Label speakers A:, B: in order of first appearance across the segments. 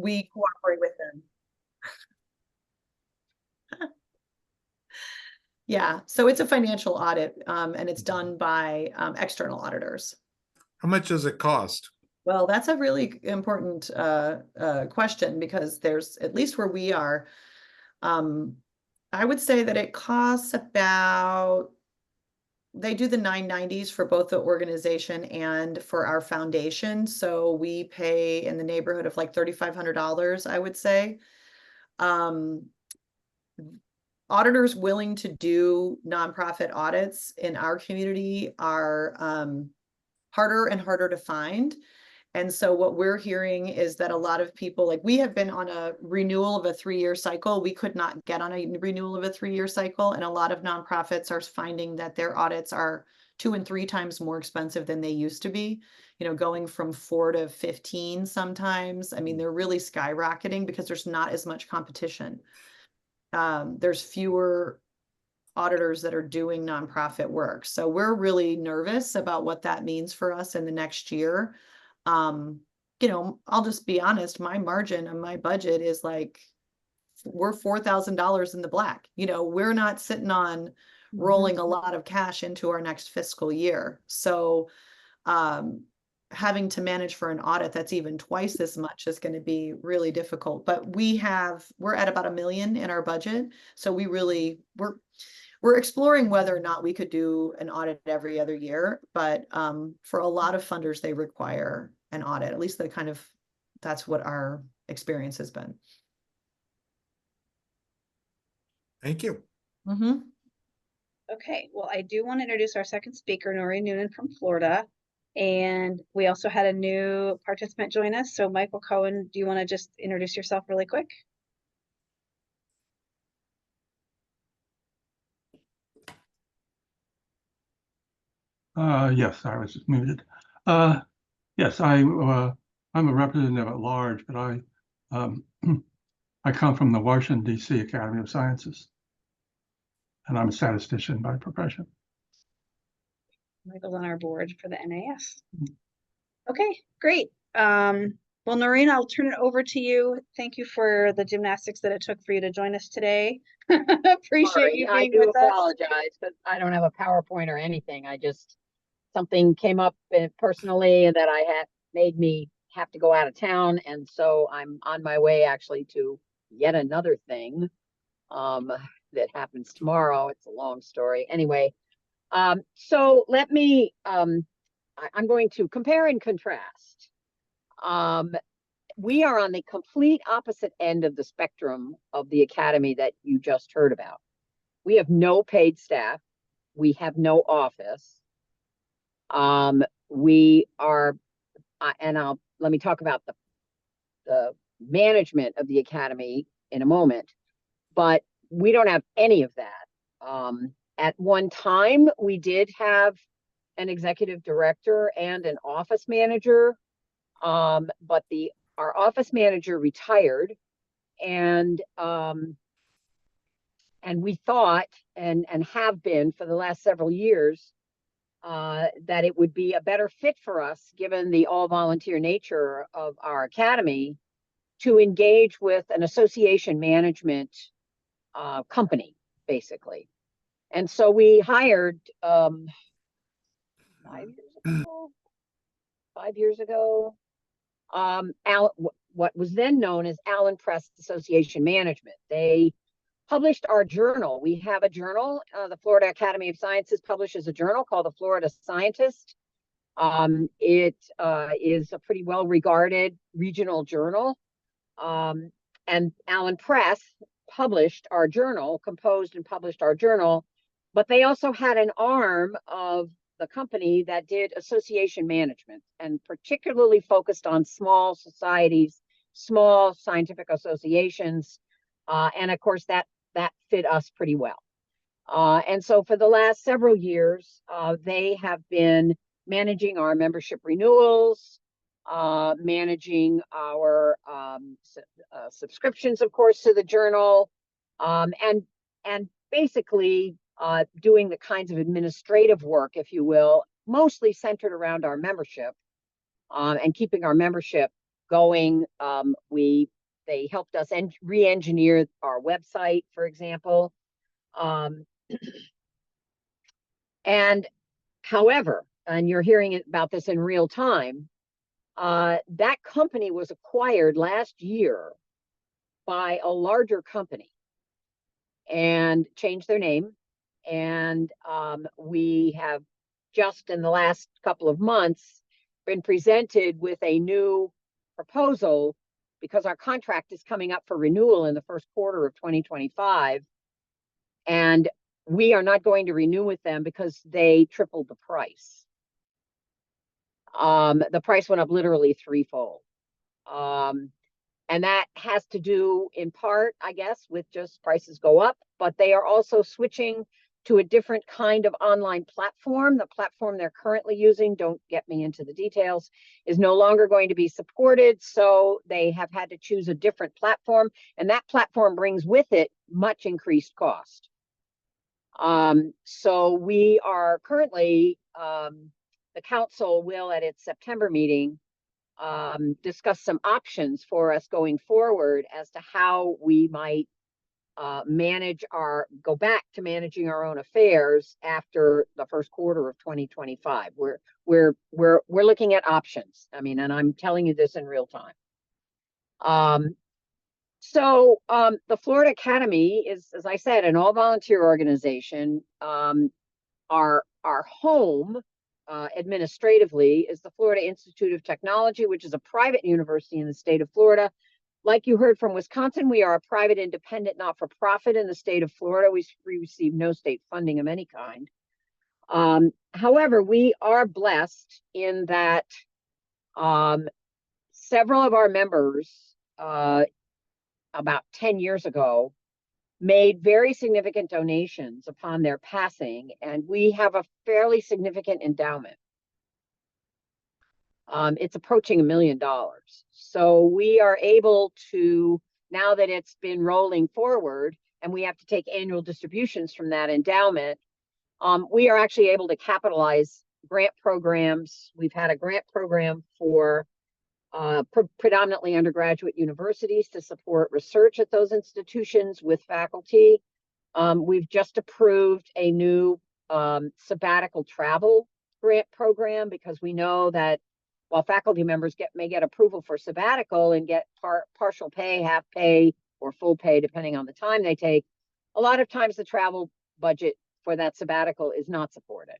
A: we cooperate with them. Yeah, so it's a financial audit, and it's done by external auditors.
B: How much does it cost?
A: Well, that's a really important question, because there's, at least where we are, I would say that it costs about, they do the 990s for both the organization and for our foundation. So we pay in the neighborhood of like $3,500, I would say. Auditors willing to do nonprofit audits in our community are harder and harder to find. And so what we're hearing is that a lot of people, like, we have been on a renewal of a 3-year cycle. We could not get on a renewal of a 3-year cycle. And a lot of nonprofits are finding that their audits are 2 and 3 times more expensive than they used to be, you know, going from 4 to 15 sometimes. I mean, they're really skyrocketing because there's not as much competition. There's fewer auditors that are doing nonprofit work. So we're really nervous about what that means for us in the next year. You know, I'll just be honest, my margin and my budget is like, we're $4,000 in the black. You know, we're not sitting on rolling a lot of cash into our next fiscal year. So having to manage for an audit that's even twice as much is going to be really difficult. But we're at about $1 million in our budget. So we're exploring whether or not we could do an audit every other year. But for a lot of funders, they require an audit. At least that's what our experience has been.
B: Thank you.
A: Mm-hmm.
C: Okay, well, I do want to introduce our second speaker, Noreen Noonan from Florida. And we also had a new participant join us. So Michael Cohen, do you want to just introduce yourself really quick?
D: Yes, I was just muted. Yes, I'm a representative at large, but I come from the Washington, D.C. Academy of Sciences, and I'm a statistician by profession.
C: Michael's on our board for the NAS. Okay, great. Well, Noreen, I'll turn it over to you. Thank you for the gymnastics that it took for you to join us today. Appreciate you being with us.
E: I do apologize, but I don't have a PowerPoint or anything. Something came up personally that made me have to go out of town, and so I'm on my way actually to yet another thing that happens tomorrow. It's a long story. Anyway, so let me, I'm going to compare and contrast. We are on the complete opposite end of the spectrum of the academy that you just heard about. We have no paid staff. We have no office. We are, let me talk about the management of the academy in a moment, but we don't have any of that. At one time, we did have an executive director and an office manager, but our office manager retired, and we thought and have been for the last several years that it would be a better fit for us, given the all-volunteer nature of our academy, to engage with an association management company, basically. And so we hired 5 years ago, what was then known as Allen Press Association Management. They published our journal. We have a journal. The Florida Academy of Sciences publishes a journal called The Florida Scientist. It is a pretty well-regarded regional journal. And Allen Press published our journal, composed and published our journal, but they also had an arm of the company that did association management, and particularly focused on small societies, small scientific associations. And of course, that fit us pretty well. And so for the last several years, they have been managing our membership renewals, managing our subscriptions, of course, to the journal, and basically doing the kinds of administrative work, if you will, mostly centered around our membership, and keeping our membership going. They helped us re-engineer our website, for example. And however, and you're hearing about this in real time, that company was acquired last year by a larger company and changed their name. And we have just in the last couple of months been presented with a new proposal because our contract is coming up for renewal in the first quarter of 2025. And we are not going to renew with them because they tripled the price. The price went up literally threefold. And that has to do in part, I guess, with just prices go up, but they are also switching to a different kind of online platform. The platform they're currently using, don't get me into the details, is no longer going to be supported. So they have had to choose a different platform, and that platform brings with it much increased cost. So we are currently, the council will at its September meeting discuss some options for us going forward as to how we might go back to managing our own affairs after the first quarter of 2025. We're looking at options. I mean, and I'm telling you this in real time. So the Florida Academy is, as I said, an all-volunteer organization. Our home administratively is the Florida Institute of Technology, which is a private university in the state of Florida. Like you heard from Wisconsin, we are a private, independent, not-for-profit in the state of Florida. We receive no state funding of any kind. However, we are blessed in that several of our members, about 10 years ago, made very significant donations upon their passing, and we have a fairly significant endowment. It's approaching $1 million. So we are able to, now that it's been rolling forward and we have to take annual distributions from that endowment, we are actually able to capitalize grant programs. We've had a grant program for predominantly undergraduate universities to support research at those institutions with faculty. We've just approved a new sabbatical travel grant program because we know that while faculty members may get approval for sabbatical and get partial pay, half pay, or full pay, depending on the time they take, a lot of times the travel budget for that sabbatical is not supported.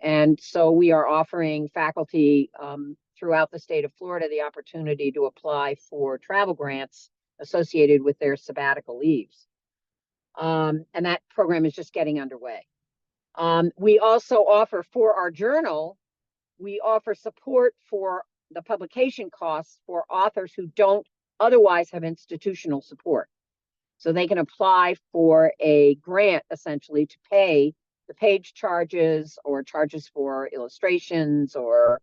E: And so we are offering faculty throughout the state of Florida the opportunity to apply for travel grants associated with their sabbatical leaves. And that program is just getting underway. We also offer for our journal, we offer support for the publication costs for authors who don't otherwise have institutional support. So they can apply for a grant essentially to pay the page charges or charges for illustrations or,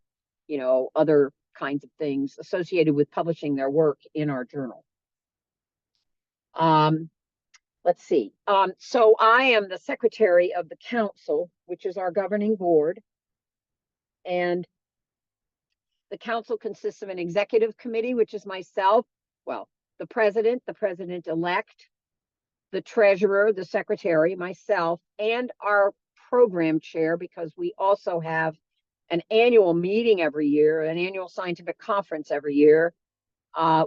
E: you know, other kinds of things associated with publishing their work in our journal. Let's see. So I am the secretary of the council, which is our governing board. And the council consists of an executive committee, which is myself, well, the president-elect, the treasurer, the secretary, myself, and our program chair, because we also have an annual meeting every year, an annual scientific conference every year.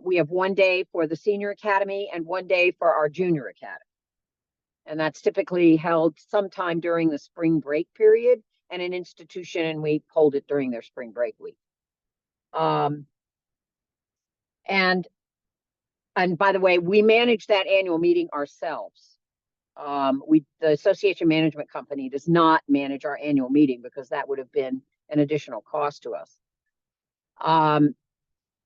E: We have one day for the senior academy and one day for our junior academy. And that's typically held sometime during the spring break period, and an institution, and we hold it during their spring break week. And by the way, we manage that annual meeting ourselves. The association management company does not manage our annual meeting because that would have been an additional cost to us.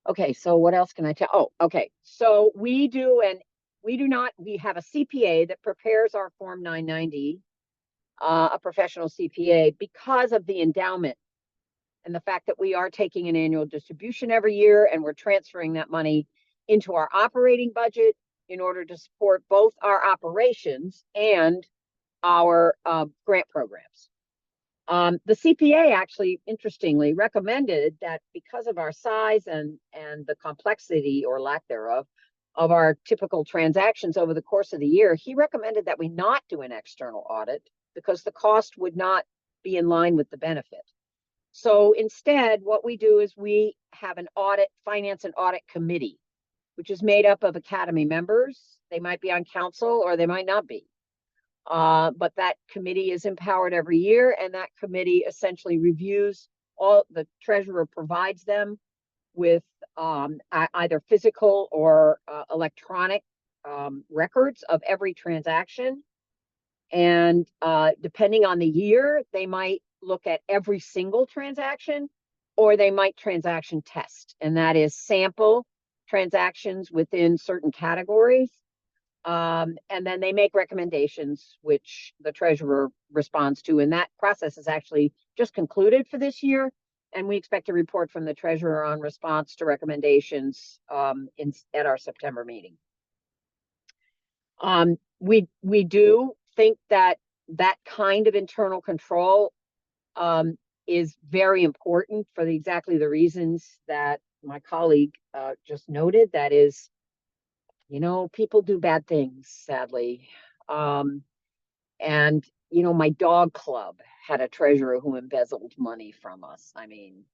E: Okay, so what else can I tell? Oh, okay. So we have a CPA that prepares our Form 990, a professional CPA, because of the endowment and the fact that we are taking an annual distribution every year and we're transferring that money into our operating budget in order to support both our operations and our grant programs. The CPA actually, interestingly, recommended that because of our size and the complexity or lack thereof of our typical transactions over the course of the year, he recommended that we not do an external audit because the cost would not be in line with the benefit. So instead, what we do is we have an finance and audit committee, which is made up of Academy members. They might be on council or they might not be. But that committee is empowered every year, and that committee essentially reviews the treasurer provides them with either physical or electronic records of every transaction. And depending on the year, they might look at every single transaction, or they might transaction test, and that is sample transactions within certain categories. And then they make recommendations, which the treasurer responds to. And that process is actually just concluded for this year. And we expect a report from the treasurer on response to recommendations at our September meeting. We do think that kind of internal control is very important for exactly the reasons that my colleague just noted. That is, people do bad things, sadly. And, my dog club had a treasurer who embezzled money from us. I mean,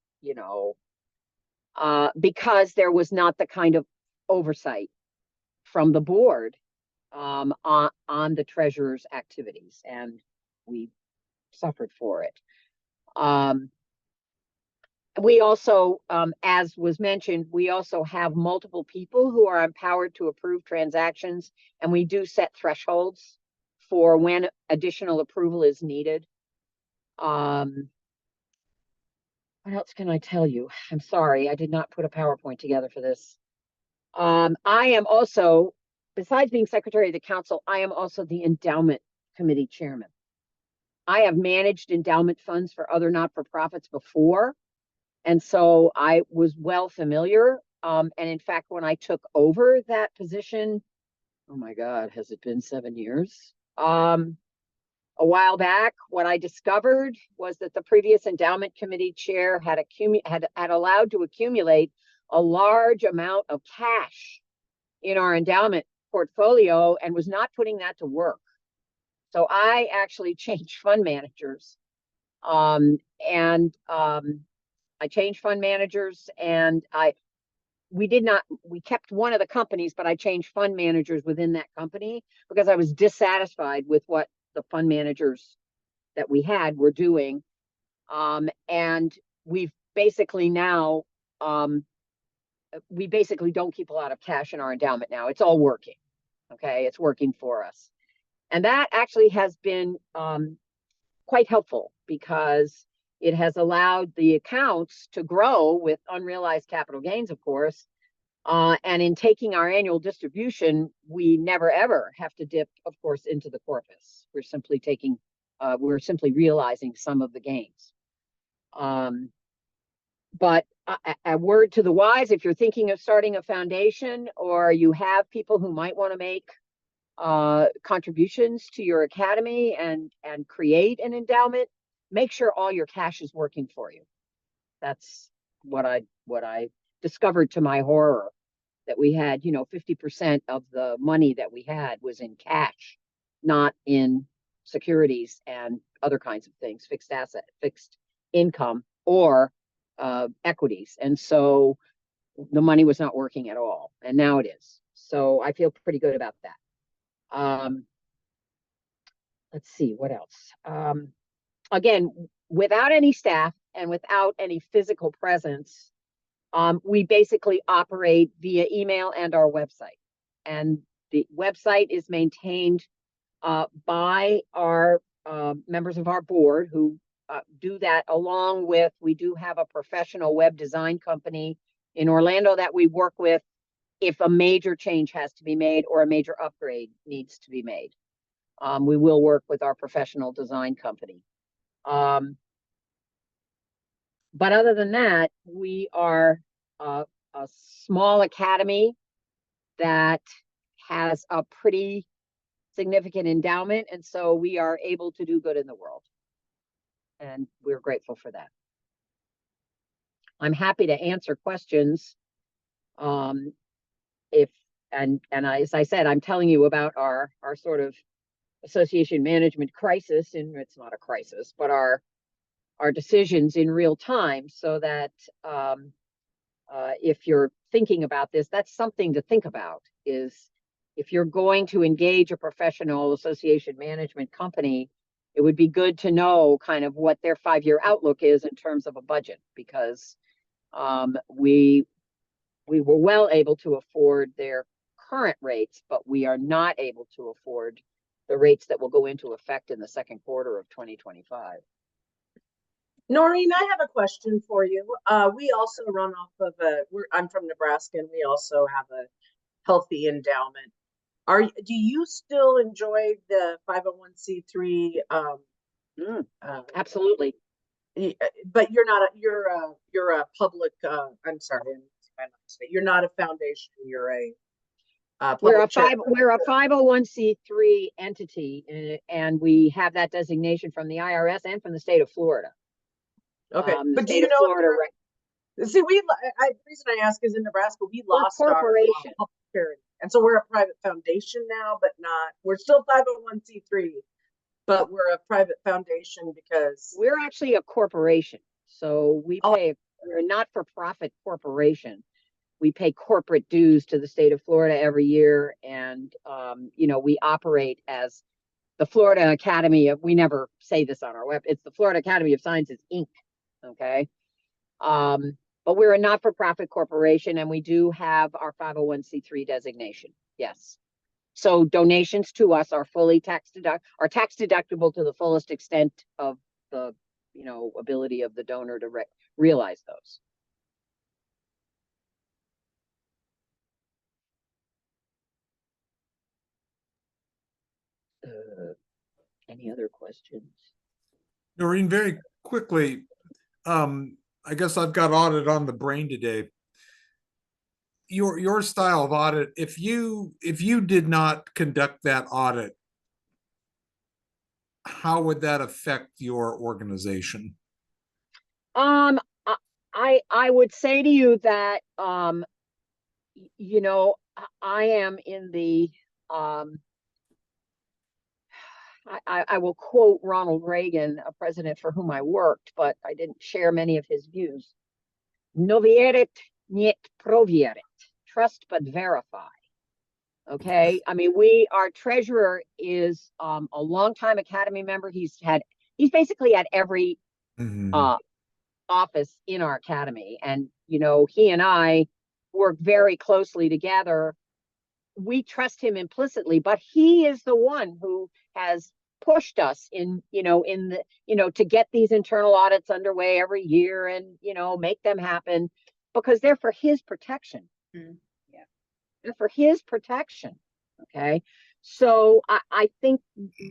E: because there was not the kind of oversight from the board on the treasurer's activities, and we suffered for it. We also, as was mentioned, we also have multiple people who are empowered to approve transactions, and we do set thresholds for when additional approval is needed. What else can I tell you? I'm sorry, I did not put a PowerPoint together for this. I am also, besides being secretary of the council, I am also the endowment committee chairman. I have managed endowment funds for other not-for-profits before, and so I was well familiar. And in fact, when I took over that position, oh my God, has it been 7 years? A while back, what I discovered was that the previous endowment committee chair had allowed to accumulate a large amount of cash in our endowment portfolio and was not putting that to work. So I actually changed fund managers. I changed fund managers, and we kept one of the companies, but I changed fund managers within that company because I was dissatisfied with what the fund managers that we had were doing. And we've basically now, we basically don't keep a lot of cash in our endowment now. It's all working. Okay, it's working for us. And that actually has been quite helpful because it has allowed the accounts to grow with unrealized capital gains, of course. And in taking our annual distribution, we never ever have to dip, of course, into the corpus. We're simply realizing some of the gains. But a word to the wise, if you're thinking of starting a foundation or you have people who might want to make contributions to your academy and create an endowment, make sure all your cash is working for you. That's what I discovered to my horror, that we had, 50% of the money that we had was in cash, not in securities and other kinds of things, fixed income or equities. And so the money was not working at all. And now it is. So I feel pretty good about that. Let's see what else. Again, without any staff and without any physical presence, we basically operate via email and our website. And the website is maintained by our members of our board who do that, along with, we do have a professional web design company in Orlando that we work with if a major change has to be made or a major upgrade needs to be made. We will work with our professional design company. But other than that, we are a small academy that has a pretty significant endowment, and so we are able to do good in the world. and we're grateful for that. I'm happy to answer questions. If as I said, I'm telling you about our sort of association management crisis, and it's not a crisis, but our decisions in real time, so that if you're thinking about this, that's something to think about. Is if you're going to engage a professional association management company, it would be good to know kind of what their 5-year outlook is in terms of a budget, because we were well able to afford their current rates, but we are not able to afford the rates that will go into effect in the second quarter of 2025.
F: Noreen, I have a question for you. We also run off of I'm from Nebraska, and we also have a healthy endowment. Do you still enjoy the 501c3?
E: Absolutely.
F: But you're a public. I'm sorry, you're not a foundation. You're a
E: We're a
F: public
E: we're a 501c3 entity, and we have that designation from the IRS and from the state of Florida.
F: Okay,
E: The
F: but do
E: state
F: you
E: of
F: know?
E: Florida
F: See, the reason I ask is in Nebraska we lost our
E: corporation.
F: public charity, and so we're a private foundation now, but not. We're still 501c3, but we're a private foundation because
E: We're actually a corporation, so we're a not-for-profit corporation. We pay corporate dues to the state of Florida every year, and we operate as the Florida Academy of. We never say this on our web. It's the Florida Academy of Sciences, Inc. Okay, but we're a not-for-profit corporation, and we do have our 501c3 designation. Yes. So donations to us are fully tax deductible to the fullest extent of the, ability of the donor to realize those. Any other questions?
B: Noreen, very quickly, I guess I've got audit on the brain today. Your style of audit, if you did not conduct that audit, how would that affect your organization?
E: I would say to you that I am in the I will quote Ronald Reagan, a president for whom I worked, but I didn't share many of his views. Novierit niet provierit. Trust but verify. Okay. I mean, our treasurer is a longtime Academy member. He's basically at every office in our Academy. And, he and I work very closely together. We trust him implicitly, but he is the one who has pushed us to get these internal audits underway every year and, make them happen, because they're for his protection.
C: Yeah.
E: They're for his protection. Okay. So I think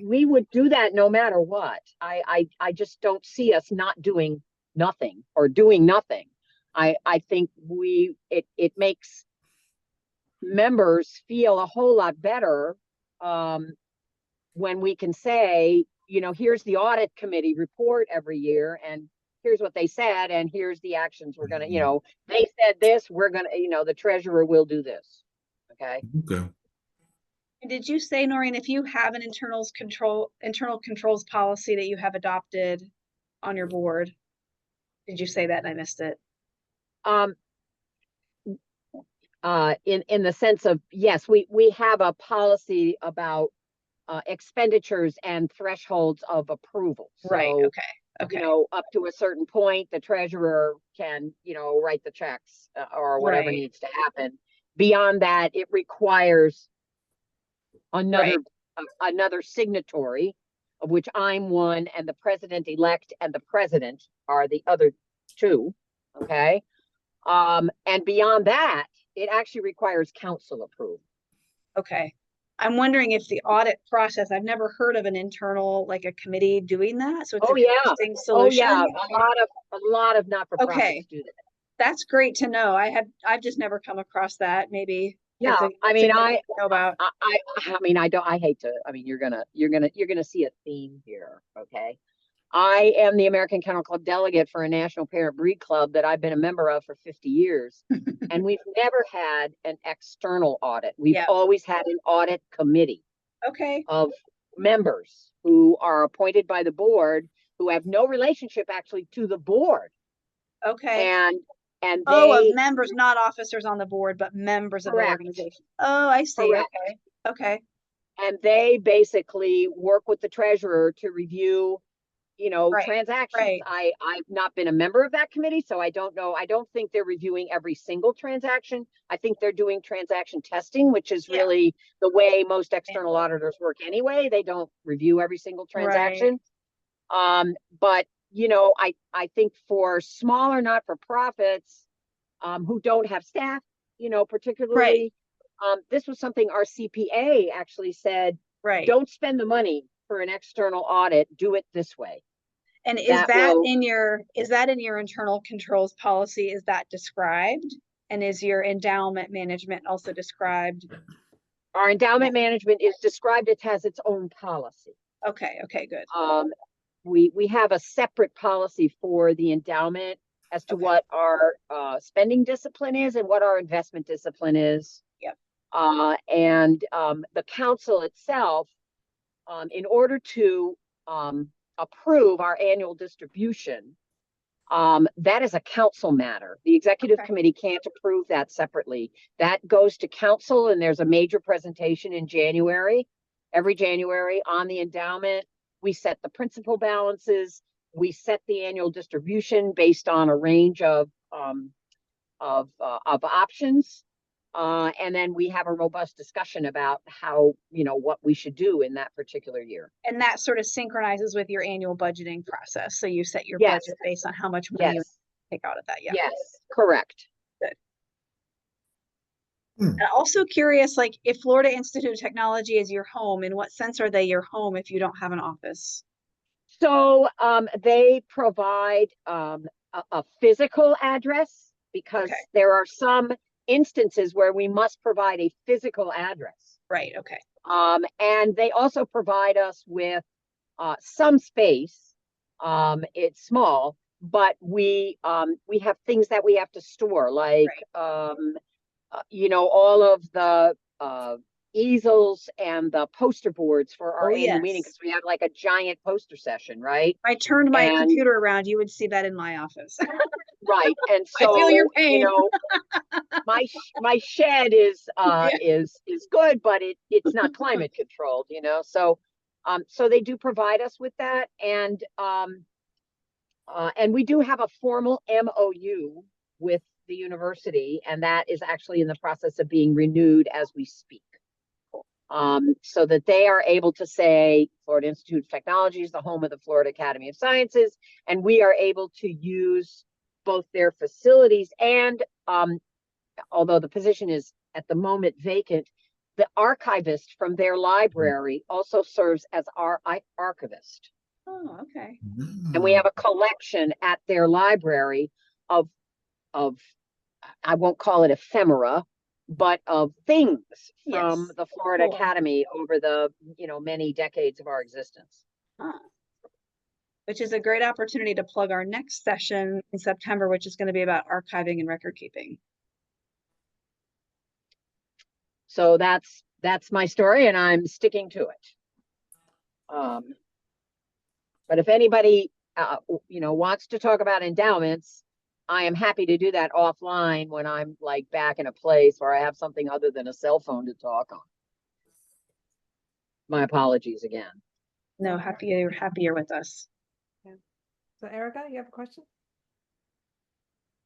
E: we would do that no matter what. I just don't see us not doing nothing or doing nothing. I think it makes members feel a whole lot better when we can say, here's the audit committee report every year, and here's what they said, and here's the actions we're gonna, they said this, we're gonna, the treasurer will do this. Okay.
B: Okay.
C: Did you say, Noreen, if you have an internal controls policy that you have adopted on your board? Did you say that and I missed it?
E: In the sense of, yes, we have a policy about expenditures and thresholds of approval.
C: Right.
E: So,
C: Okay.
E: up to a certain point, the treasurer can, write the checks or whatever
C: Right.
E: needs to happen. Beyond that, it requires another signatory, of which I'm one, and the president-elect and the president are the other two. Okay. And beyond that, it actually requires council approval.
C: Okay. I'm wondering if the audit process, I've never heard of an internal, like a committee doing that. So it's an interesting solution.
E: A lot of not-for-profits
C: Okay.
E: do that.
C: That's great to know. I've just never come across that. Maybe.
E: Yeah,
C: I know about.
E: I mean, I hate to, I mean, you're gonna see a theme here. Okay. I am the American Kennel Club delegate for a national parent breed club that I've been a member of for 50 years. And we've never had an external audit. We've
C: Yeah.
E: always had an audit committee
C: Okay,
E: of members who are appointed by the board, who have no relationship actually to the board.
C: okay.
E: And
C: Oh,
E: they,
C: of members, not officers on the board, but members of the
E: Correct.
C: organization. Oh, I see.
E: Correct.
C: Okay, okay.
E: and they basically work with the treasurer to review,
C: Right,
E: transactions.
C: right.
E: I've not been a member of that committee, so I don't know. I don't think they're reviewing every single transaction. I think they're doing transaction testing, which is
C: Yeah.
E: really the way most external auditors work anyway. They don't review every single transaction. But I think for smaller not-for-profits who don't have staff, particularly, this was something our CPA actually said,
C: Right.
E: don't spend the money for an external audit, do it this way.
C: And is
E: that
C: that
E: will-
C: in your internal controls policy? Is that described? And is your endowment management also described?
E: Our endowment management is described, it has its own policy.
C: Okay, okay, good.
E: We have a separate policy for the endowment as to
C: Okay.
E: what our spending discipline is and what our investment discipline is.
C: Yep.
E: And the council itself, in order to approve our annual distribution, that is a council matter. The executive
C: Okay.
E: committee can't approve that separately. That goes to council, and there's a major presentation in January, every January, on the endowment. We set the principal balances. We set the annual distribution based on a range of options. And then we have a robust discussion about how, what we should do in that particular year.
C: And that sort of synchronizes with your annual budgeting process. So you set your
E: Yes.
C: budget based on how much money you
E: Yes,
C: take out of that. Yeah.
E: yes, correct.
C: And also curious, like if Florida Institute of Technology is your home, in what sense are they your home if you don't have an office?
E: So they provide a physical address because
C: Okay.
E: there are some instances where we must provide a physical address.
C: Right, okay.
E: And they also provide us with some space. It's small, but we have things that we have to store, like all of the easels and the poster boards for our
C: Oh,
E: annual meeting,
C: yes.
E: because we have like a giant poster session, right?
C: If I turned my
E: And-
C: computer around, you would see that in my office.
E: Right, and
C: I
E: so
C: feel your pain.
E: my shed is
C: Yeah.
E: is good, but it's not climate controlled, So so they do provide us with that, and we do have a formal MOU with the university, and that is actually in the process of being renewed as we speak. So that they are able to say Florida Institute of Technology is the home of the Florida Academy of Sciences, and we are able to use both their facilities and, although the position is at the moment vacant, the archivist from their library also serves as our archivist.
C: Oh, okay.
E: And we have a collection at their library of I won't call it ephemera, but of things from
C: Yes.
E: the Florida
C: Cool.
E: Academy over the, many decades of our existence.
C: Huh. Which is a great opportunity to plug our next session in September, which is going to be about archiving and record keeping.
E: So that's my story, and I'm sticking to it. But if anybody, wants to talk about endowments, I am happy to do that offline when I'm like back in a place where I have something other than a cell phone to talk on. My apologies again.
C: No, happier with us.
G: So Erica, you have a question?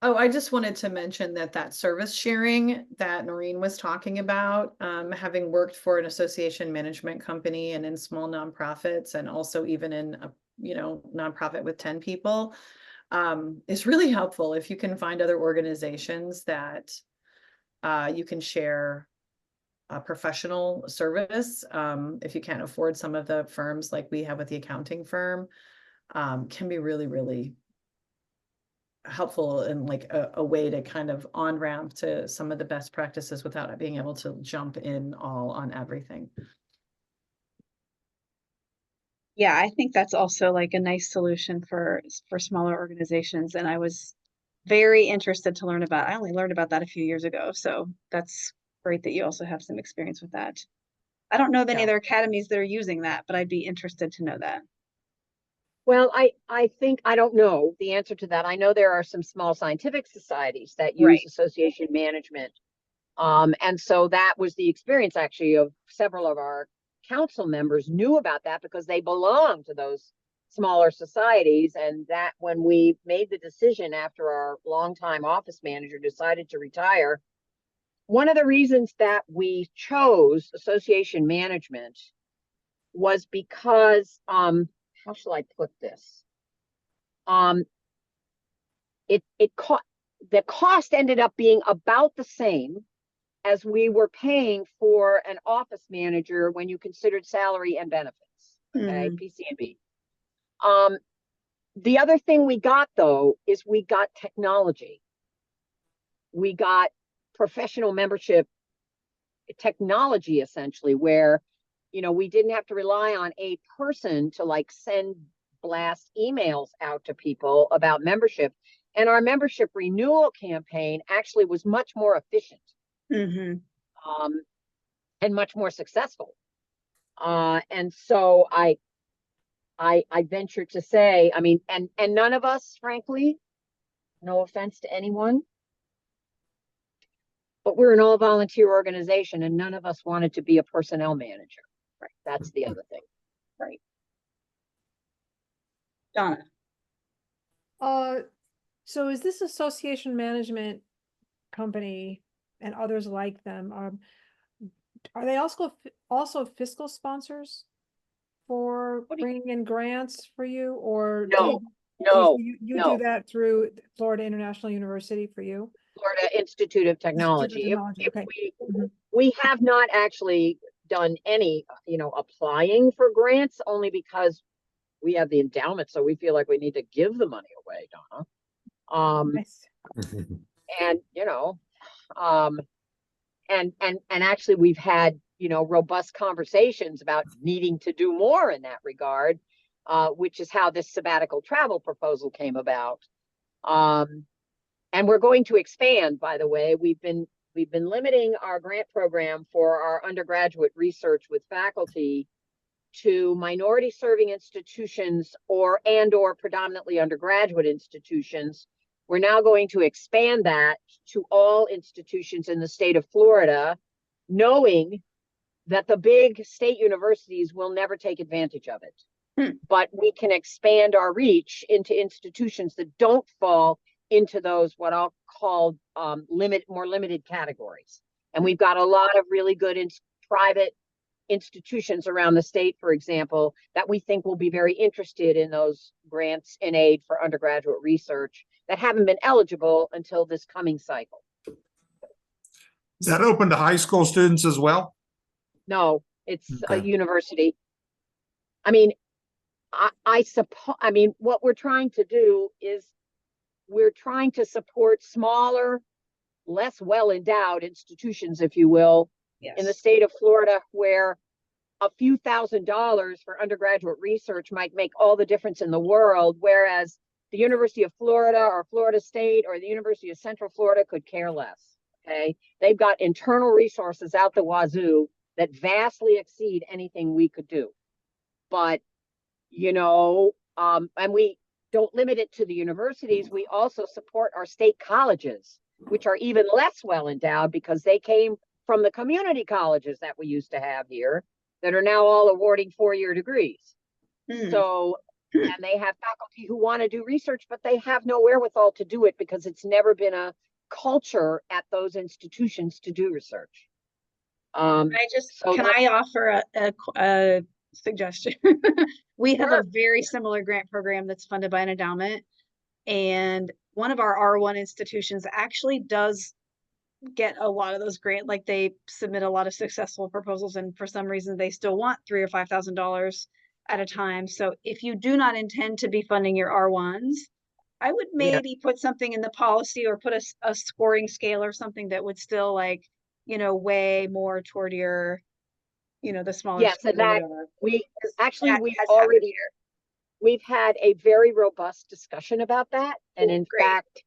A: Oh, I just wanted to mention that service sharing that Noreen was talking about, having worked for an association management company and in small nonprofits, and also even in a, nonprofit with 10 people, is really helpful if you can find other organizations that you can share a professional service. If you can't afford some of the firms like we have with the accounting firm, can be really, really helpful and like a way to kind of on-ramp to some of the best practices without being able to jump in all on everything.
C: Yeah, I think that's also like a nice solution for smaller organizations, and I was very interested to learn about. I only learned about that a few years ago, so that's great that you also have some experience with that. I don't know of any
A: Yeah.
C: other academies that are using that, but I'd be interested to know that.
E: Well, I think, I don't know the answer to that. I know there are some small scientific societies that use
C: Right.
E: association management. And so that was the experience actually of several of our council members knew about that because they belong to those smaller societies. And that when we made the decision after our longtime office manager decided to retire, one of the reasons that we chose association management was because, how shall I put this? The cost ended up being about the same as we were paying for an office manager when you considered salary and benefits, okay, PCNB. The other thing we got though is we got technology. We got professional membership technology essentially, where we didn't have to rely on a person to like send blast emails out to people about membership. And our membership renewal campaign actually was much more efficient. And much more successful. And so I venture to say, I mean, and none of us, frankly, no offense to anyone, but we're an all volunteer organization and none of us wanted to be a personnel manager. Right. That's the other thing. Right.
C: Donna.
G: So is this association management company and others like them, are they also fiscal sponsors for
E: What do you-
G: bringing in grants for you, or do
E: No, no,
G: you
E: no.
G: do that through Florida International University for you?
E: Florida Institute of Technology.
G: Technology,
E: If
G: okay.
E: we have not actually done any, applying for grants only because we have the endowment, so we feel like we need to give the money away, Donna.
G: Nice.
E: And and actually we've had robust conversations about needing to do more in that regard, which is how this sabbatical travel proposal came about. And we're going to expand, by the way. We've been limiting our grant program for our undergraduate research with faculty to minority serving institutions or predominantly undergraduate institutions. We're now going to expand that to all institutions in the state of Florida, knowing that the big state universities will never take advantage of it. But we can expand our reach into institutions that don't fall into those, what I'll call more limited categories. And we've got a lot of really good private institutions around the state, for example, that we think will be very interested in those grants and aid for undergraduate research that haven't been eligible until this coming cycle.
B: Is that open to high school students as well?
E: No, it's a
B: Okay.
E: university. I mean, I suppose, what we're trying to do is we're trying to support smaller, less well-endowed institutions, if you will, in the state of Florida, where a few $1,000s for undergraduate research might make all the difference in the world, whereas the University of Florida or Florida State or the University of Central Florida could care less. Okay, they've got internal resources out the wazoo that vastly exceed anything we could do. But and we don't limit it to the universities. We also support our state colleges, which are even less well endowed because they came from the community colleges that we used to have here that are now all awarding 4-year degrees. So, and they have faculty who want to do research, but they have no wherewithal to do it because it's never been a culture at those institutions to do research.
C: Can I offer a suggestion? We have a very similar grant program that's funded by an endowment, and one of our R1 institutions actually does get a lot of those grants. Like, they submit a lot of successful proposals, and for some reason they still want $3,000 or $5,000 at a time. So if you do not intend to be funding your R1s, I would maybe put something in the policy or put a scoring scale or something that would still weigh more toward your you know, the smaller.
E: Yes, and
C: schools or
E: that
C: whatever.
E: we,
C: 'Cause
E: actually,
C: that
E: we've
C: has happened
E: already,
C: here.
E: we've had a very robust discussion about that. And
C: Oh,
E: in
C: great.
E: fact,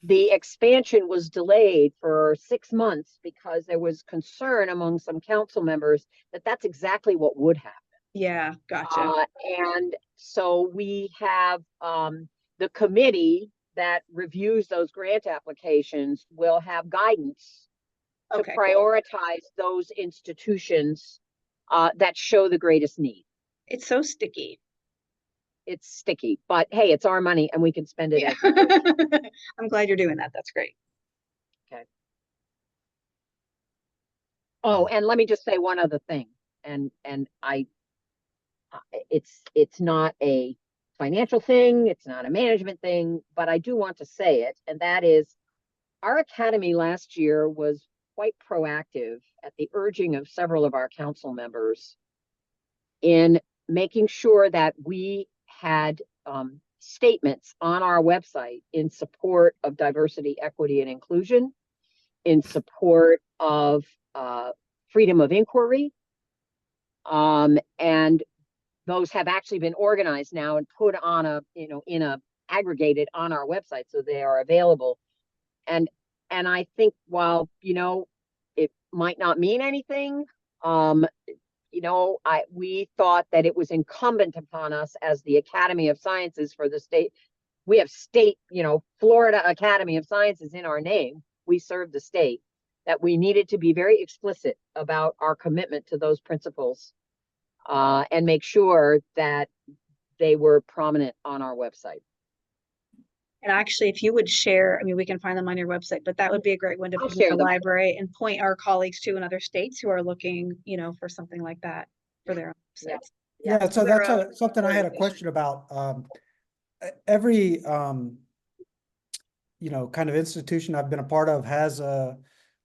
E: the expansion was delayed for 6 months because there was concern among some council members that that's exactly what would happen.
C: Yeah, gotcha.
E: And so we have, the committee that reviews those grant applications will have guidance to
C: Okay.
E: prioritize those institutions, that show the greatest need.
C: It's so sticky.
E: It's sticky, but hey, it's our money and we can spend it
C: Yeah.
E: as we wish.
C: I'm glad you're doing that. That's great.
E: Oh, and let me just say one other thing, and it's not a financial thing, it's not a management thing, but I do want to say it, and that is our academy last year was quite proactive at the urging of several of our council members in making sure that we had statements on our website in support of diversity, equity, and inclusion, in support of freedom of inquiry. And those have actually been organized now and put on aggregated on our website, so they are available. And I think while, it might not mean anything, we thought that it was incumbent upon us as the Academy of Sciences for the state. We have state, Florida Academy of Sciences in our name. We serve the state, that we needed to be very explicit about our commitment to those principles, and make sure that they were prominent on our website.
C: And actually, if you would share, I mean, we can find them on your website, but that would be a great one to
E: I'll
C: put in
E: share
C: the
E: them.
C: library and point our colleagues to in other states who are looking, for something like that for their own
E: Yeah.
C: websites.
H: Yeah, so
C: their
H: that's
C: own
H: something I had a
C: organization.
H: question about. Every, kind of institution I've been a part of has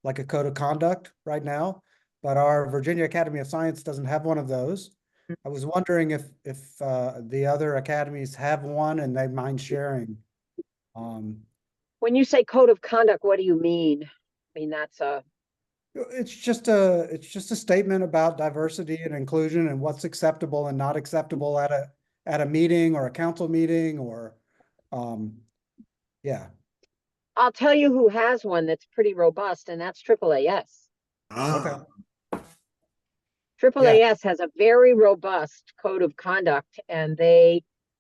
H: like a code of conduct right now, but our Virginia Academy of Science doesn't have one of those. I was wondering if the other academies have one and they mind sharing.
E: When you say code of conduct, what do you mean? I mean, that's
H: It's just a statement about diversity and inclusion and what's acceptable and not acceptable at a meeting or a council meeting or, yeah.
E: I'll tell you who has one that's pretty robust, and that's AAAS.
B: Ah,
E: AAAS has a very robust code of conduct, and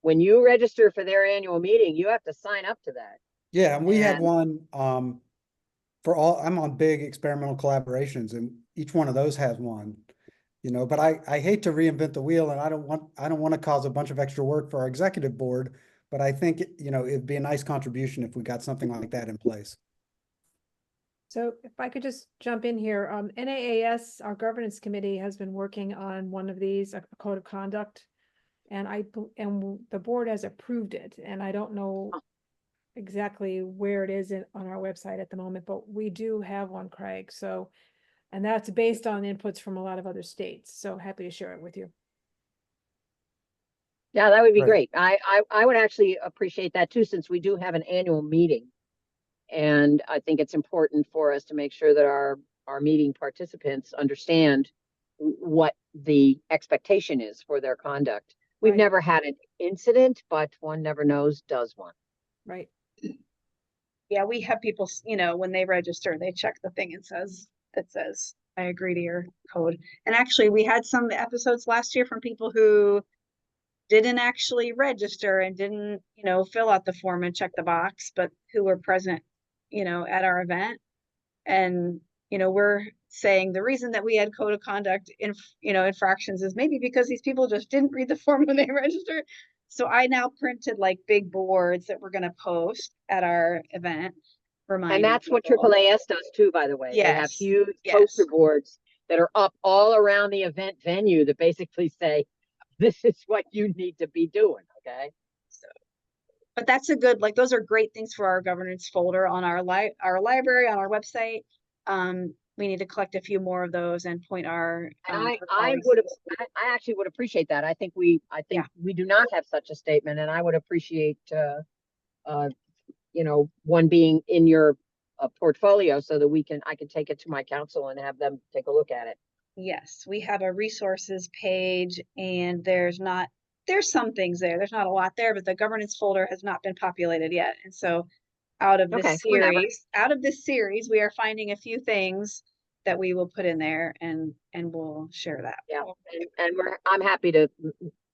E: when you register for their annual meeting, you have to sign up to that.
H: Yeah, and we have
E: And-
H: one, I'm on big experimental collaborations and each one of those has one, but I hate to reinvent the wheel and I don't want to cause a bunch of extra work for our executive board, but I think, it'd be a nice contribution if we got something like that in place.
G: So if I could just jump in here, NAAS, our governance committee has been working on one of these, a code of conduct. And the board has approved it, and I don't know exactly where it is on our website at the moment, but we do have one, Craig. So, and that's based on inputs from a lot of other states. So happy to share it with you.
E: Yeah, that would be
H: Right.
E: great. I would actually appreciate that too, since we do have an annual meeting. And I think it's important for us to make sure that our meeting participants understand what the expectation is for their conduct. We've
G: Right.
E: never had an incident, but one never knows, does one.
G: Right.
C: Yeah, we have people, when they register, they check the thing and says, I agree to your code. And actually, we had some episodes last year from people who didn't actually register and didn't, fill out the form and check the box, but who were present, at our event. And, we're saying the reason that we had code of conduct infractions is maybe because these people just didn't read the form when they registered. So I now printed like big boards that we're going to post at our event.
E: And that's what
C: people.
E: AAAS does too, by the way. They have
C: Yes,
E: huge
C: yes.
E: poster boards that are up all around the event venue that basically say, this is what you need to be doing, okay?
C: But that's a good, those are great things for our governance folder on our library, on our website. We need to collect a few more of those and point our.
E: And
C: our
E: I actually would appreciate that. I think we do not have such a statement, and I would appreciate, one being in your portfolio so that I can take it to my council and have them take a look at it.
C: Yes, we have a resources page and there's some things there. There's not a lot there, but the governance folder has not been populated yet. And so out of
E: Okay,
C: this
E: whenever.
C: series, we are finding a few things that we will put in there and we'll share that.
E: Yeah, and I'm happy to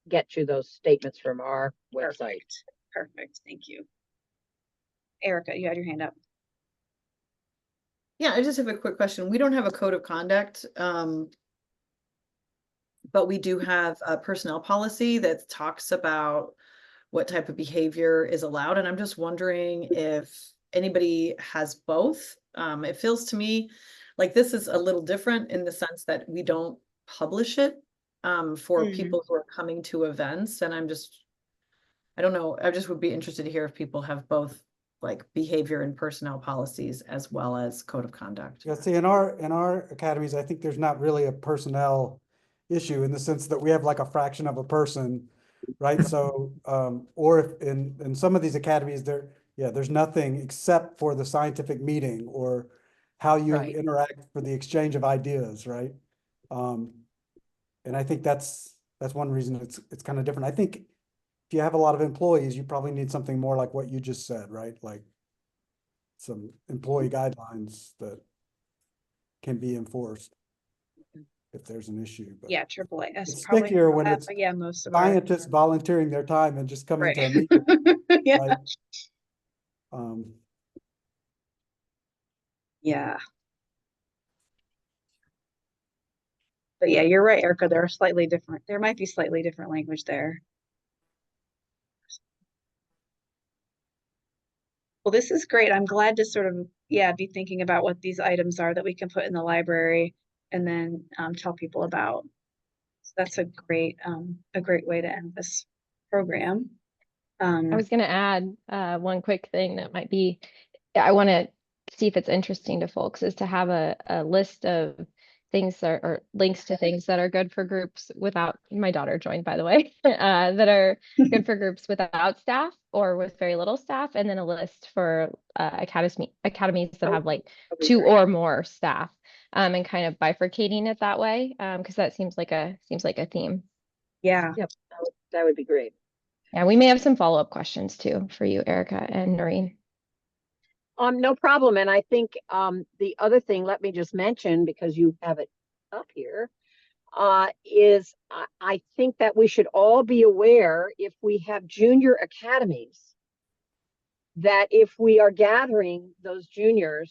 E: get you those statements from our website.
C: Perfect. Thank you. Erica, you had your hand up.
A: Yeah, I just have a quick question. We don't have a code of conduct, but we do have a personnel policy that talks about what type of behavior is allowed. And I'm just wondering if anybody has both. It feels to me like this is a little different in the sense that we don't publish it for people who are coming to events. And I don't know, I just would be interested to hear if people have both like behavior and personnel policies as well as code of conduct.
H: Yeah, see, in our academies, I think there's not really a personnel issue in the sense that we have like a fraction of a person, right? So, or if in some of these academies, there's nothing except for the scientific meeting or how you
E: Right.
H: interact for the exchange of ideas, right? And I think that's one reason it's kind of different. I think if you have a lot of employees, you probably need something more like what you just said, right? Like some employee guidelines that can be enforced if there's an issue. But
C: Yeah, AAAS.
H: it's
C: probably
H: stickier
C: has
H: when
C: that,
H: it's
C: but yeah, most of our
H: scientists volunteering their time and just coming
C: right.
H: to a meeting.
C: Yeah.
H: Right?
C: Yeah. But yeah, you're right, Erica. There might be slightly different language there. Well, this is great. I'm glad to sort of, be thinking about what these items are that we can put in the library and then tell people about. So that's a great way to end this program.
I: I was going to add one quick thing that might be, I want to see if it's interesting to folks, is to have a list of things that or links to things that are good for groups without, my daughter joined, by the way, that are good for groups without staff or with very little staff, and then a list for academies that have like 2 or more staff, and kind of bifurcating it that way, because that seems like a theme.
C: Yeah.
E: Yep, that would be great.
I: Yeah, we may have some follow-up questions too for you, Erica and Noreen.
E: No problem. And I think the other thing, let me just mention, because you have it up here, is I think that we should all be aware, if we have junior academies, that if we are gathering those junior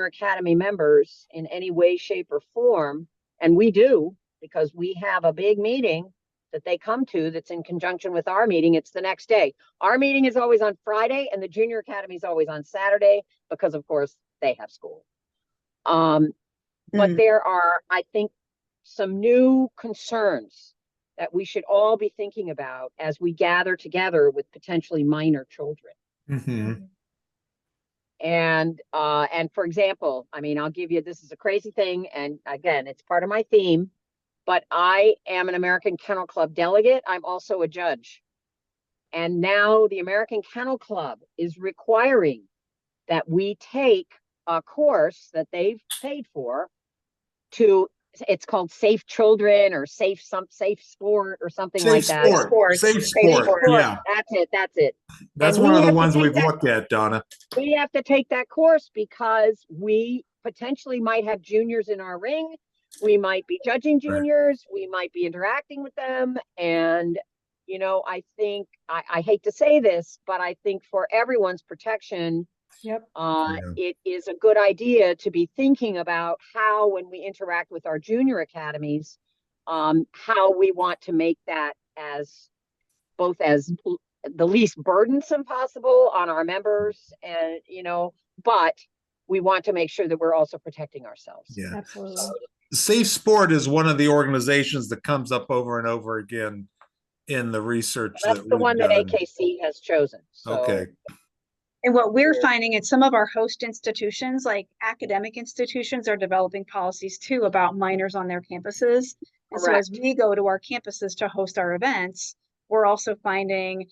E: academy members in any way, shape, or form, and we do, because we have a big meeting that they come to that's in conjunction with our meeting, it's the next day. Our meeting is always on Friday and the junior academy is always on Saturday because of course they have school. But there are, I think, some new concerns that we should all be thinking about as we gather together with potentially minor children.
B: Mm-hmm.
E: And for example, I mean, I'll give you, this is a crazy thing. And again, it's part of my theme, but I am an American Kennel Club delegate. I'm also a judge. And now the American Kennel Club is requiring that we take a course that they've paid for it's called Safe Children or Safe Sport or something like that.
B: Safe sport. Yeah.
E: That's it.
B: That's
E: And
B: one
E: we
B: of the
E: have to
B: ones
E: take
B: we've
E: that-
B: looked at, Donna.
E: We have to take that course because we potentially might have juniors in our ring. We might be judging juniors. We might be interacting with them. And, you know, I think, I hate to say this, but I think for everyone's protection,
G: Yep.
E: it is a good idea to be thinking about how, when we interact with our junior academies, how we want to make that as the least burdensome possible on our members, and but we want to make sure that we're also protecting ourselves.
B: Yeah.
G: Absolutely.
B: Safe Sport is one of the organizations that comes up over and over again in the research.
E: That's the one that AKC has chosen. So.
B: Okay.
C: And what we're finding is some of our host institutions, like academic institutions, are developing policies too about minors on their campuses. And so as we go to our campuses to host our events, we're also finding,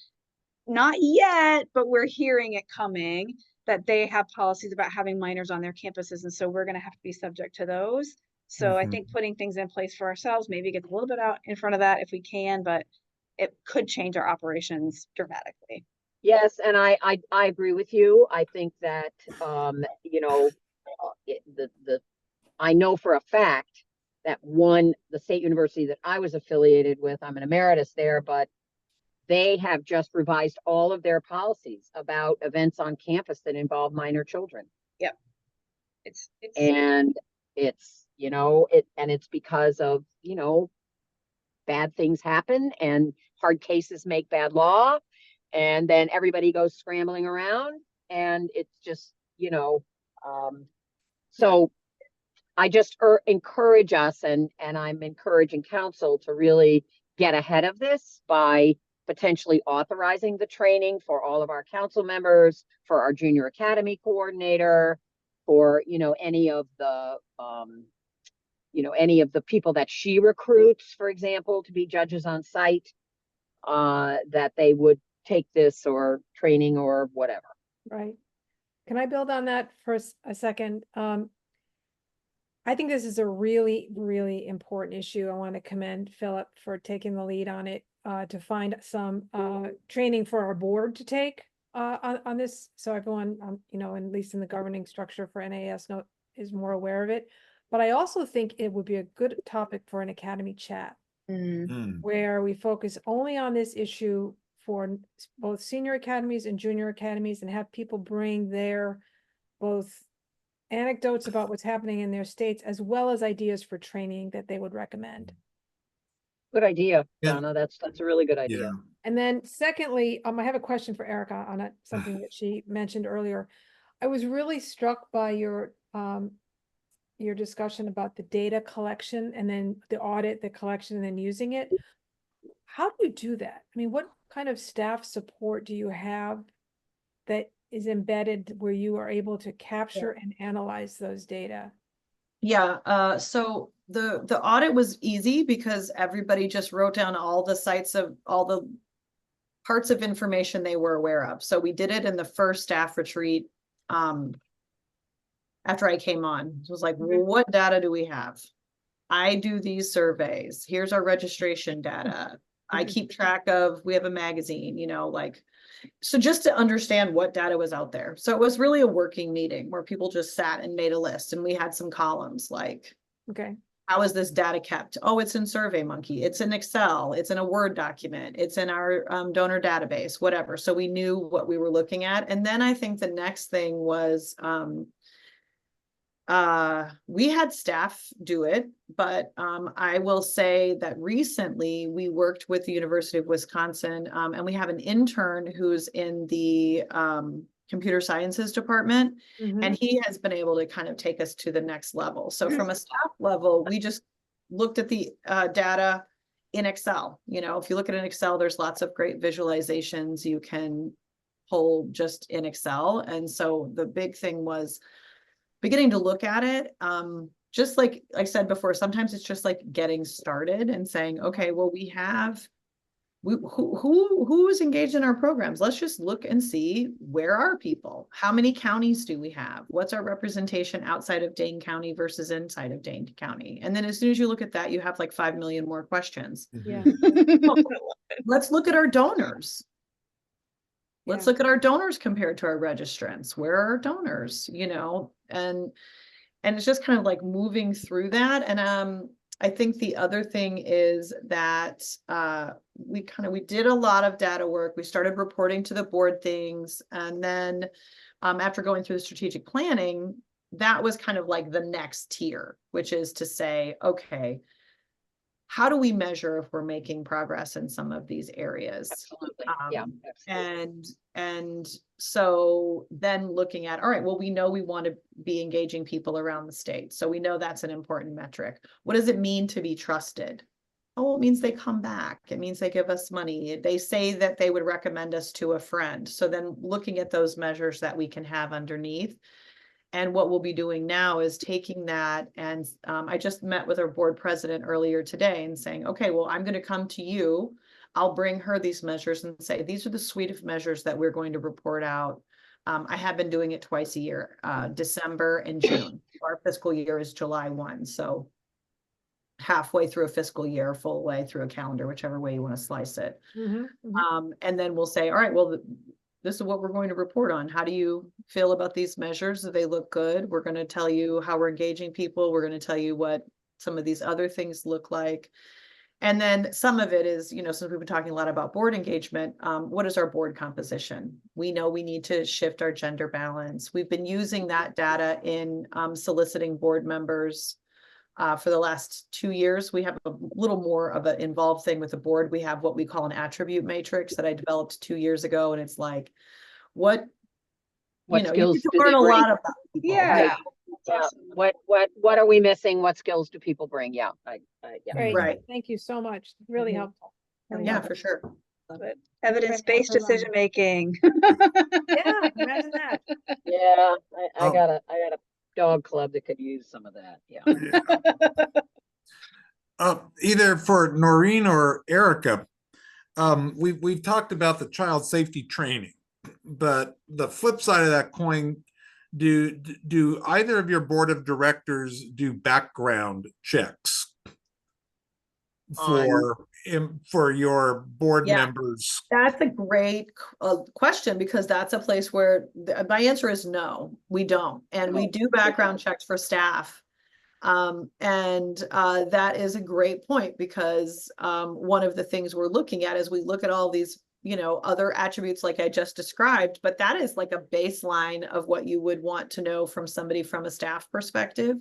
C: not yet, but we're hearing it coming, that they have policies about having minors on their campuses. And so we're going to have to be subject to those. So I
B: Mhm.
C: think putting things in place for ourselves, maybe get a little bit out in front of that if we can, but it could change our operations dramatically.
E: Yes, and I agree with you. I think that, you know, I know for a fact that the state university that I was affiliated with, I'm an emeritus there, but they have just revised all of their policies about events on campus that involve minor children.
C: It's
E: And it's, and it's because of, bad things happen and hard cases make bad law. And then everybody goes scrambling around and it's just, so I just encourage us and I'm encouraging council to really get ahead of this by potentially authorizing the training for all of our council members, for our junior academy coordinator, for, any of the, any of the people that she recruits, for example, to be judges on site, that they would take this or training or whatever.
G: Right. Can I build on that for a second? I think this is a really, really important issue. I want to commend Philip for taking the lead on it, to find some training for our board to take on this. So everyone, at least in the governing structure for NAS is more aware of it. But I also think it would be a good topic for an academy chat
B: Mm.
G: where we focus only on this issue for both senior academies and junior academies and have people bring their both anecdotes about what's happening in their states as well as ideas for training that they would recommend.
E: Good idea,
B: Yeah.
E: Donna. That's a really good idea.
B: Yeah.
G: And then secondly, I have a question for Erica on something that she mentioned earlier. I was really struck by your discussion about the data collection and then the audit, the collection, and then using it. How do you do that? I mean, what kind of staff support do you have that is embedded where you are able to capture and analyze those data?
A: Yeah, so the audit was easy because everybody just wrote down all the sites of all the parts of information they were aware of. So we did it in the first staff retreat after I came on. It was like, well, what data do we have? I do these surveys. Here's our registration data. I keep track of, we have a magazine, so just to understand what data was out there. So it was really a working meeting where people just sat and made a list and we had some columns like,
G: Okay.
A: how is this data kept? Oh, it's in SurveyMonkey. It's in Excel. It's in a Word document. It's in our donor database, whatever. So we knew what we were looking at. And then I think the next thing was, we had staff do it, but I will say that recently we worked with the University of Wisconsin, and we have an intern who's in the computer sciences department, and he has been able to kind of take us to the next level. So from a staff level, we just looked at the data in Excel. If you look at an Excel, there's lots of great visualizations you can pull just in Excel. And so the big thing was beginning to look at it. Just like I said before, sometimes it's just like getting started and saying, okay, well, who is engaged in our programs? Let's just look and see, where are people? How many counties do we have? What's our representation outside of Dane County versus inside of Dane County? And then as soon as you look at that, you have like 5 million more questions.
G: Yeah.
A: Let's look at our donors. Let's
G: Yeah.
A: look at our donors compared to our registrants. Where are our donors, and it's just kind of like moving through that. And I think the other thing is that we did a lot of data work. We started reporting to the board things. And then after going through the strategic planning, that was kind of like the next tier, which is to say, okay, how do we measure if we're making progress in some of these areas?
E: Absolutely. Yeah. Absolutely.
A: And so then looking at, all right, well, we know we want to be engaging people around the state. So we know that's an important metric. What does it mean to be trusted? Oh, it means they come back. It means they give us money. They say that they would recommend us to a friend. So then looking at those measures that we can have underneath. And what we'll be doing now is taking that, and I just met with our board president earlier today and saying, okay, well, I'm going to come to you. I'll bring her these measures and say, these are the suite of measures that we're going to report out. I have been doing it twice a year, December and June. Our fiscal year is July 1. So halfway through a fiscal year, full way through a calendar, whichever way you want to slice it. And then we'll say, all right, well, this is what we're going to report on. How do you feel about these measures? Do they look good? We're going to tell you how we're engaging people. We're going to tell you what some of these other things look like. And then some of it is, you know, since we've been talking a lot about board engagement, what is our board composition? We know we need to shift our gender balance. We've been using that data in soliciting board members for the last 2 years. We have a little more of an involved thing with the board. We have what we call an attribute matrix that I developed 2 years ago. And it's like, what you know,
E: skills
A: you
E: do
A: can
E: they
A: learn a
E: bring?
A: lot about people.
C: Yeah.
E: Yeah. What are we missing? What skills do people bring? Yeah, yeah.
G: Great.
A: Right.
G: Thank you so much. Really
C: Mhm.
G: helpful. Really
A: Yeah,
G: helpful.
A: for sure.
C: Love it. Evidence-based
G: Everyone.
C: decision making.
G: Yeah, imagine that.
E: Yeah, I
B: Um,
E: got a dog club that could use some of that. Yeah.
B: Either for Noreen or Erica, we've talked about the child safety training, but the flip side of that coin, do either of your board of directors do background checks for your board
A: Yeah.
B: members?
A: That's a great question, because that's a place where my answer is no, we don't. And we do background checks for staff. That is a great point, because one of the things we're looking at is we look at all these, you know, other attributes like I just described, but that is like a baseline of what you would want to know from somebody from a staff perspective.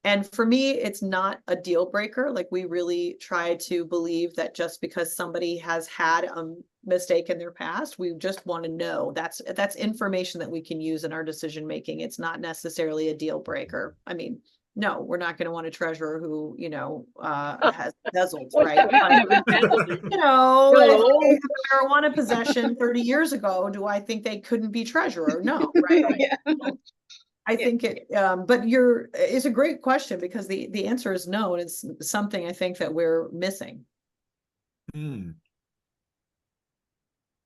A: And for me, it's not a deal breaker. Like, we really try to believe that just because somebody has had a mistake in their past, we just want to know that's information that we can use in our decision making. It's not necessarily a deal breaker. I mean, no, we're not going to want a treasurer who, you know, has embezzled, right? But, you know, if they have marijuana possession 30 years ago, do I think they couldn't be treasurer? No, right?
C: Yeah.
A: I think but it's a great question, because the answer is no, and it's something I think that we're missing.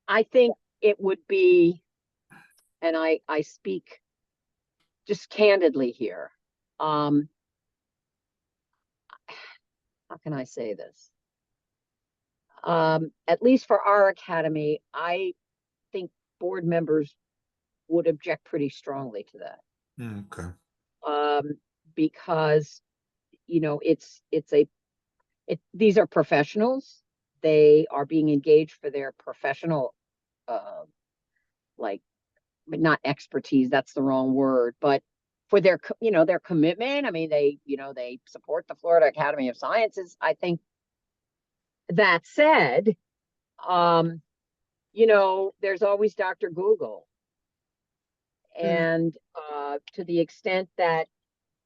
E: I think it would be, and I speak just candidly here. How can I say this? At least for our academy, I think board members would object pretty strongly to that.
B: Okay.
E: Because, you know, these are professionals. They are being engaged for their professional, like, not expertise, that's the wrong word, but for their, you know, their commitment. I mean, they support the Florida Academy of Sciences. I think that said, you know, there's always Dr. Google. And to the extent that,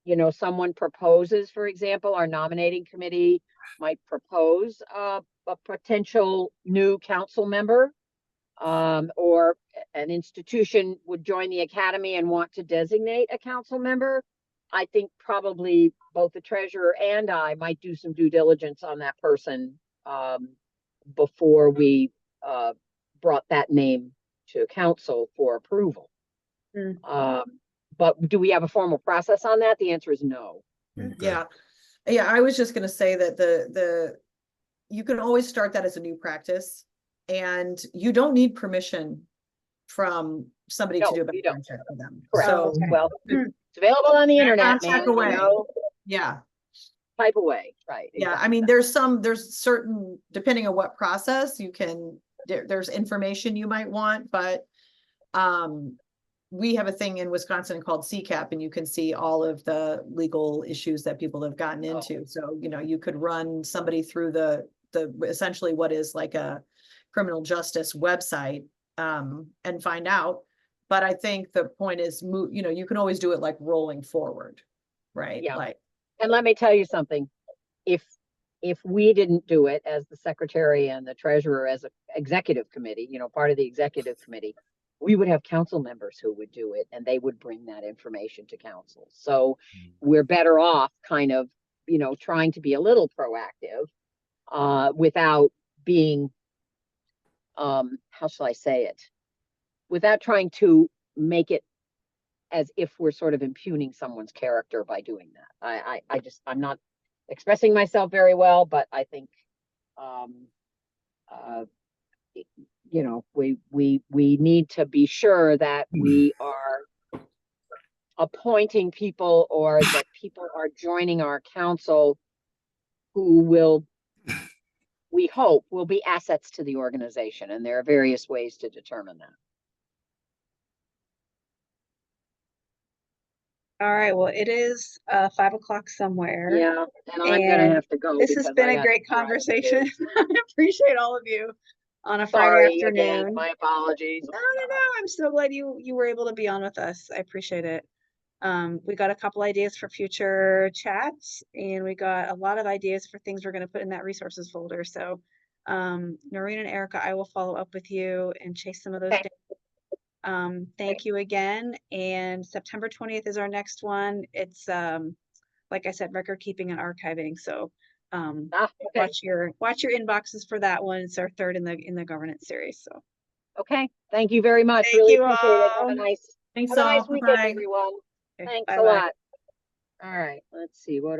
E: you know, someone proposes, for example, our nominating committee might propose a potential new council member, or an institution would join the academy and want to designate a council member. I think probably both the treasurer and I might do some due diligence on that person before we brought that name to council for approval. But do we have a formal process on that? The answer is no.
A: Yeah. I was just going to say that you can always start that as a new practice, and you don't need permission from somebody to do a background check for them.
E: Correct.
A: So,
E: Well, it's available on the internet,
A: check
E: man. You
A: away.
E: know,
A: yeah.
E: type away, right?
A: Yeah, I mean, there's certain, depending on what process there's information you might want, but we have a thing in Wisconsin called CCAP, and you can see all of the legal issues that people have gotten into. So, you know, you could run somebody through the essentially what is like a criminal justice website and find out. But I think the point is, you know, you can always do it like rolling forward, right?
E: Yeah.
A: Like,
E: and let me tell you something. If we didn't do it as the secretary and the treasurer as an executive committee, you know, part of the executive committee, we would have council members who would do it, and they would bring that information to council. So we're better off kind of, you know, trying to be a little proactive without being, how shall I say it? Without trying to make it as if we're sort of impugning someone's character by doing that. I'm not expressing myself very well, but I think, you know, we need to be sure that we are appointing people or that people are joining our council who will, we hope, will be assets to the organization. And there are various ways to determine that.
C: All right, well, it is 5 o'clock somewhere.
E: Yeah, and I'm gonna
C: And
E: have to go.
C: This has
E: because
C: been
E: I
C: a
E: got
C: great
E: driving to do.
C: conversation. I appreciate all of you on a Friday
E: Sorry
C: afternoon.
E: again, my apologies.
C: No, I'm so glad you were able to be on with us. I appreciate it. We got a couple ideas for future chats, and we got a lot of ideas for things we're going to put in that resources folder. So, Noreen and Erica, I will follow up with you and chase some of those
E: Okay.
C: down. Thank you again. And September 20th is our next one. It's like I said, record keeping and archiving. So
E: Okay.
C: watch your inboxes for that one. It's our third in the governance series. So
E: Okay. Thank you very much.
C: Thank
E: Really
C: you
E: appreciate it. Have
C: all.
E: a nice,
A: Thanks
E: have a nice
A: all.
E: weekend,
A: Bye.
E: everyone.
C: okay,
E: Thanks a
C: bye-bye.
E: lot. All right. Let's see. What do